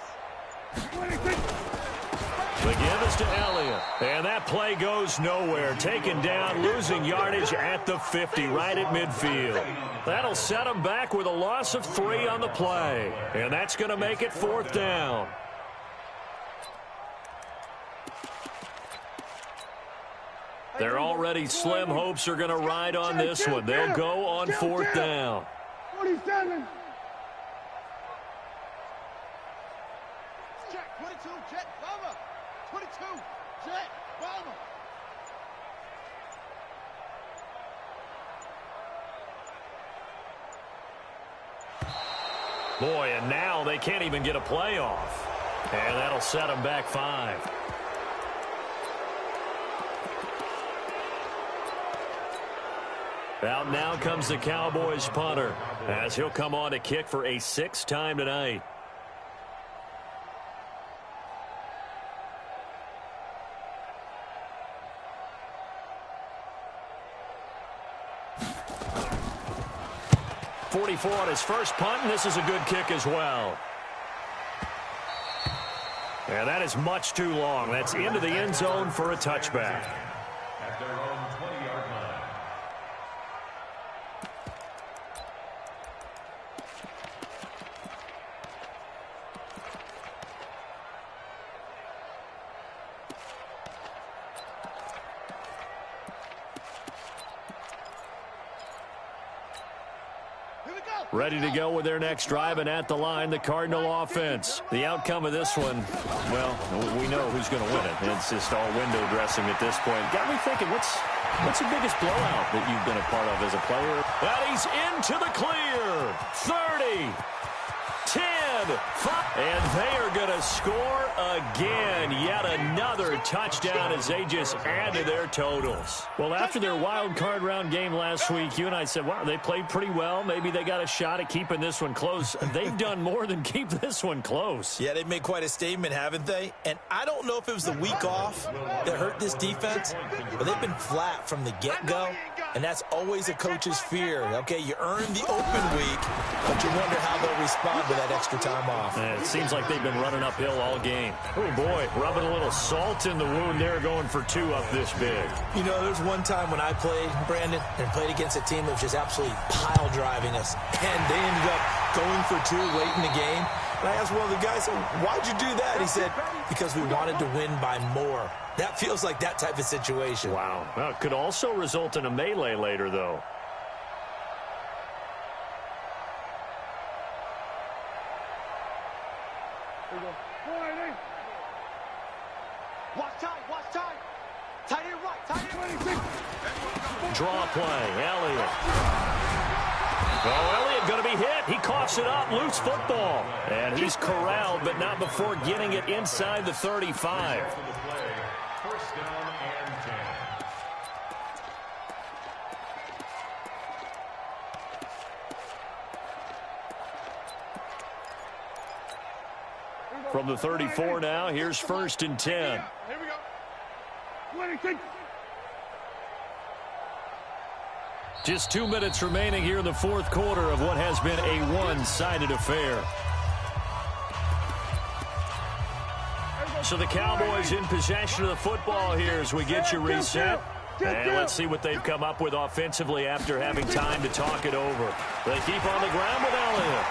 The give is to Elliott. And that play goes nowhere. Taken down, losing yardage at the 50, right at midfield. That'll set him back with a loss of 3 on the play. And that's going to make it 4th down. They're already slim hopes are going to ride on this one. They'll go on 4th down. 47. Check. 22. Jet. Bomber. 22. Jet. Bomber. Boy, and now they can't even get a play off. And that'll set them back 5. Out now comes the Cowboys punter as he'll come on to kick for a 6th time tonight. 24 on his first punt, and this is a good kick as well. And that is much too long. That's into the end zone for a touchback. At their own 20-yard line. Ready to go with their next drive, and at the line, the Cardinal offense. The outcome of this one, well, we know who's going to win it. It's just all window dressing at this point. Got me thinking, what's the biggest blowout that you've been a part of as a player? And he's into the clear. 30, 10, 5. And they are going to score again. Yet another touchdown as they just add to their totals. Well, after their wild card round game last week, you and I said, wow, they played pretty well. Maybe they got a shot at keeping this one close. They've done more than keep this one close. Yeah, they've made quite a statement, haven't they? And I don't know if it was the week off that hurt this defense, but they've been flat from the get-go. And that's always a coach's fear. Okay, you earn the open week, but you wonder how they'll respond with that extra time off. And it seems like they've been running uphill all game. Oh, boy, rubbing a little salt in the wound there, going for two up this big. You know, there's one time when I played, Brandon, and played against a team that was just absolutely pile driving us, and they ended up going for two late in the game. And I asked one of the guys, why'd you do that? He said, because we wanted to win by more. That feels like that type of situation. Wow. Well, it could also result in a melee later, though. Watch time. Tight end right, tight end right. Draw play, Elliott. Oh, Elliott going to be hit. He coughs it up, loose football. And he's corralled, but not before getting it inside the 35. First down and 10. From the 34 now, here's 1st and 10. Here we go. 26. Just 2 minutes remaining here in the fourth quarter of what has been a one-sided affair. So the Cowboys in possession of the football here as we get you reset. And let's see what they've come up with offensively after having time to talk it over. They keep on the ground with Elliott.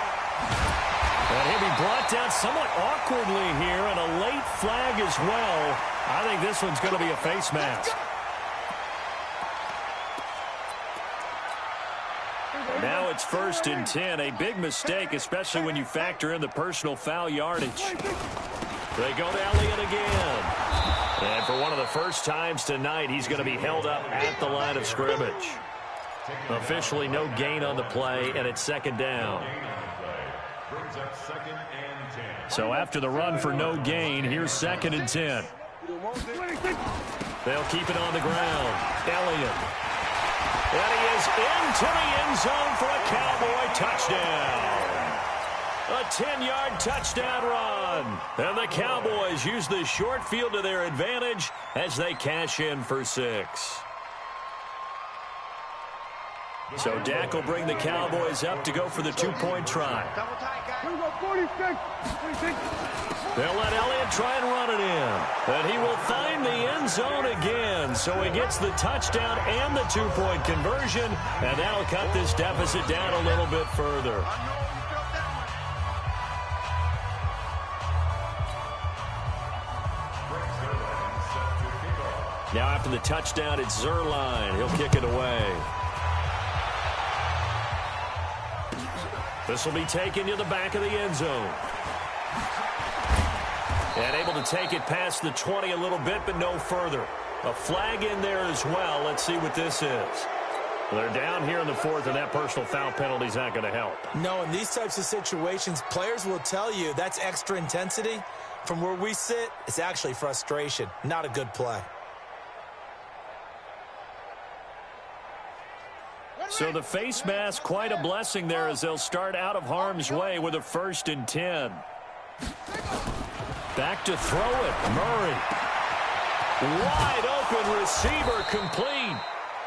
And he'll be brought down somewhat awkwardly here, and a late flag as well. I think this one's going to be a face mask. Now it's 1st and 10. A big mistake, especially when you factor in the personal foul yardage. They go to Elliott again. And for one of the first times tonight, he's going to be held up at the line of scrimmage. Officially no gain on the play, and it's 2nd down. So after the run for no gain, here's 2nd and 10. They'll keep it on the ground. Elliott. And he is into the end zone for a Cowboy touchdown. A 10-yard touchdown run. And the Cowboys use the short field to their advantage as they cash in for 6. So Dak will bring the Cowboys up to go for the 2-point try. They'll let Elliott try and run it in. And he will find the end zone again. So he gets the touchdown and the 2-point conversion. And that'll cut this deficit down a little bit further. Now after the touchdown, it's Zerline. He'll kick it away. This will be taken to the back of the end zone. And able to take it past the 20 a little bit, but no further. A flag in there as well. Let's see what this is. Well, they're down here in the 4th, and that personal foul penalty is not going to help. No, in these types of situations, players will tell you that's extra intensity. From where we sit, it's actually frustration. Not a good play. So the face mask, quite a blessing there as they'll start out of harm's way with a 1st and 10. Back to throw it. Murray. Wide open receiver complete.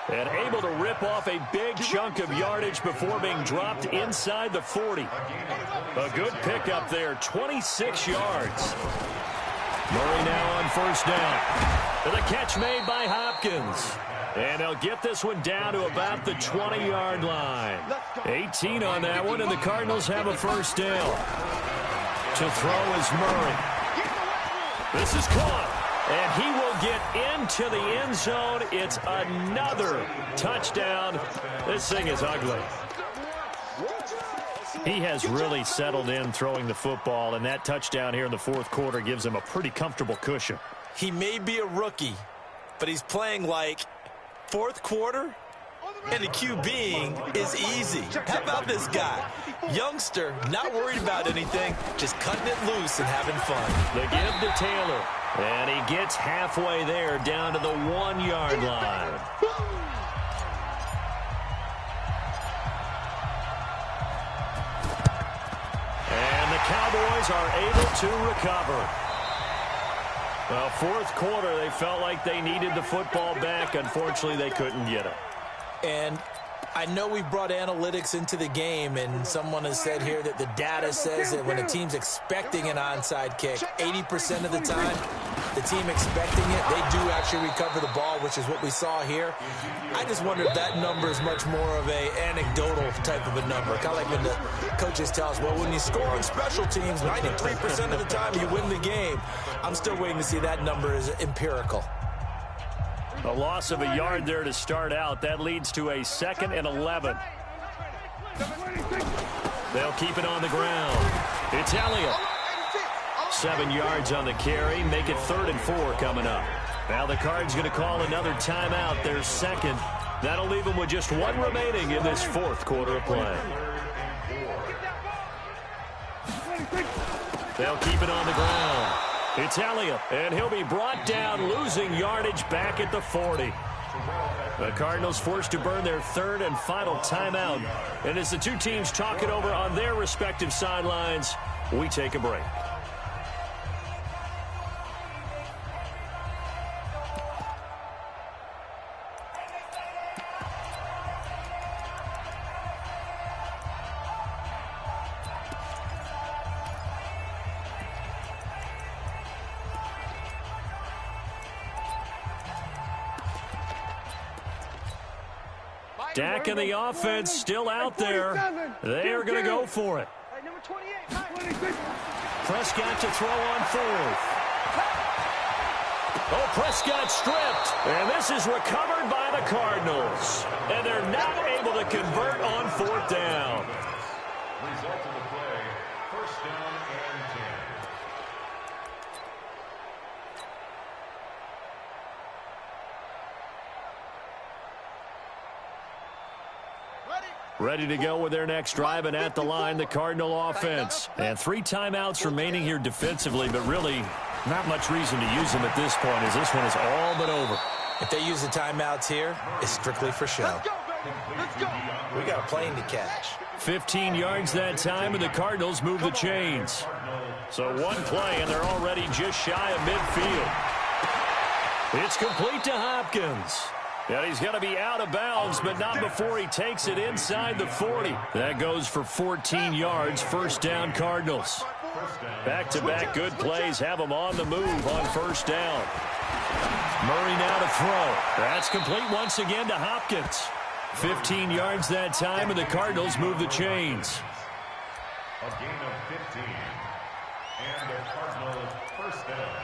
And able to rip off a big chunk of yardage before being dropped inside the 40. A good pickup there, 26 yards. Murray now on first down. And the catch made by Hopkins. And they'll get this one down to about the 20-yard line. 18 on that one, and the Cardinals have a first down. To throw is Murray. This is caught. And he will get into the end zone. It's another touchdown. This thing is ugly. He has really settled in throwing the football, and that touchdown here in the fourth quarter gives him a pretty comfortable cushion. He may be a rookie, but he's playing like fourth quarter, and the QBing is easy. How about this guy? Youngster, not worried about anything, just cutting it loose and having fun. The give to Taylor. And he gets halfway there, down to the 1-yard line. And the Cowboys are able to recover. Well, fourth quarter, they felt like they needed the football back. Unfortunately, they couldn't get it. And I know we brought analytics into the game, and someone has said here that the data says that when a team's expecting an onside kick, 80% of the time, the team expecting it, they do actually recover the ball, which is what we saw here. I just wonder if that number is much more of an anecdotal type of a number. Kind of like when the coaches tell us, well, when you score on special teams, 93% of the time you win the game. I'm still waiting to see that number is empirical. A loss of a yard there to start out. That leads to a 2nd and 11. They'll keep it on the ground. It's Elliott. 7 yards on the carry. Make it 3rd and 4 coming up. Now the Cards going to call another timeout. Their second. That'll leave them with just 1 remaining in this fourth quarter of play. They'll keep it on the ground. It's Elliott, and he'll be brought down, losing yardage back at the 40. The Cardinals forced to burn their 3rd and final timeout. And as the two teams talk it over on their respective sidelines, we take a break. Dak and the offense still out there. They are going to go for it. Prescott to throw on 4th. Oh, Prescott stripped. And this is recovered by the Cardinals. And they're not able to convert on 4th down. Result of the play, first down and 10. Ready to go with their next drive, and at the line, the Cardinal offense. And 3 timeouts remaining here defensively, but really not much reason to use them at this point, as this one is all but over. If they use the timeouts here, it's strictly for show. Let's go, baby. Let's go. We got a plane to catch. 15 yards that time, and the Cardinals move the chains. So 1 play, and they're already just shy of midfield. It's complete to Hopkins. And he's going to be out of bounds, but not before he takes it inside the 40. That goes for 14 yards, first down Cardinals. Back-to-back good plays have them on the move on first down. Murray now to throw. That's complete once again to Hopkins. 15 yards that time, and the Cardinals move the chains. A gain of 15. And the Cardinals first down.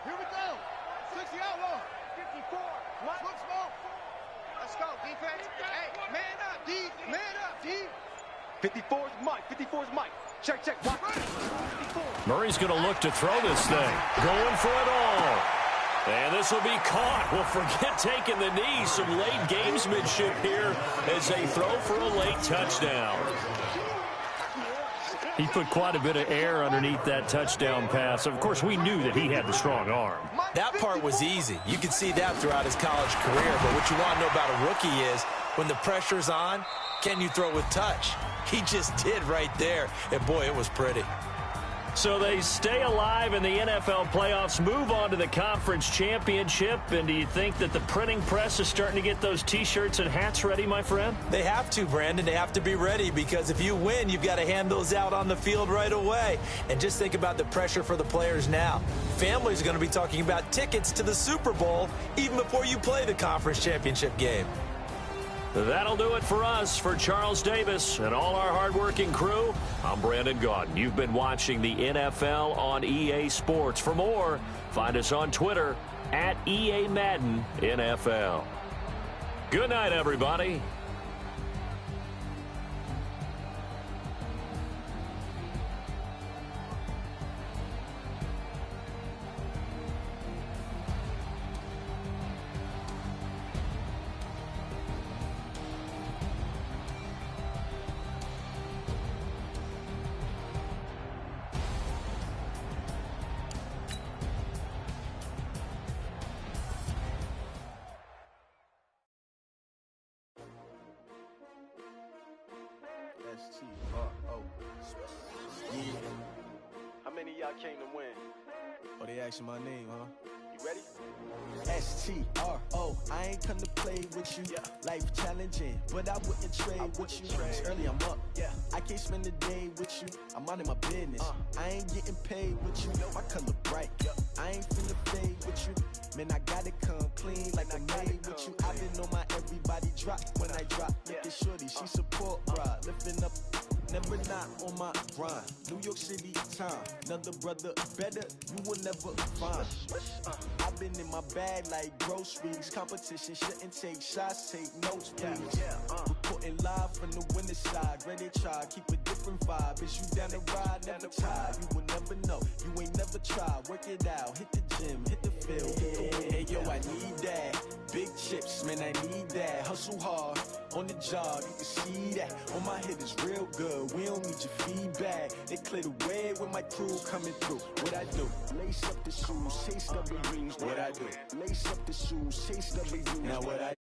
Here we go. 60 outlaw. 54. Look small. Let's go, defense. Hey, man up, D. Man up, D. 54's Mike. 54's Mike. Check, check. Watch. 54. Murray's going to look to throw this thing. Going for it all. And this will be caught. Well, forget taking the knee. Some late gamesmanship here as they throw for a late touchdown. He put quite a bit of air underneath that touchdown pass. Of course, we knew that he had the strong arm. That part was easy. You could see that throughout his college career. But what you want to know about a rookie is when the pressure's on, can you throw with touch? He just did right there. And, boy, it was pretty. So they stay alive in the NFL playoffs, move on to the conference championship. And do you think that the printing press is starting to get those T-shirts and hats ready, my friend? They have to, Brandon. They have to be ready because if you win, you've got to hand those out on the field right away. And just think about the pressure for the players now. Families are going to be talking about tickets to the Super Bowl even before you play the conference championship game. That'll do it for us. For Charles Davis and all our hardworking crew, I'm Brandon Gaudin. You've been watching the NFL on EA Sports. For more, find us on Twitter at EA Madden NFL. Good night, everybody. S-T-R-O. Yeah. How many of y'all came to win? Oh, they asking my name, huh? You ready? S-T-R-O. I ain't come to play with you. Yeah. Life challenging, but I wouldn't trade with you. It's early, I'm up. Yeah. I can't spend the day with you. I'm minding my business. I ain't getting paid with you. My color bright. I ain't finna fade with you. Man, I gotta come clean like I made with you. I've been on my everybody drop when I drop. Look at shorty, she support ride. Lifting up, never not on my grind. New York City time, another brother better, you will never find. I've been in my bag like groceries. Competition shouldn't take shots, take notes, please. Reporting live from the winning side. Ready to try, keep a different vibe. Is you down the ride, never tired. You will never know, you ain't never tried. Work it out, hit the gym, hit the field, hit the win. Hey, yo, I need that. Big chips, man, I need that. Hustle hard, on the job, you can see that. On my head is real good, we don't need your feedback. They clear the way with my crew coming through. What I do? Lace up the shoes, chase W's. What I do? Lace up the shoes, chase W's. Now what I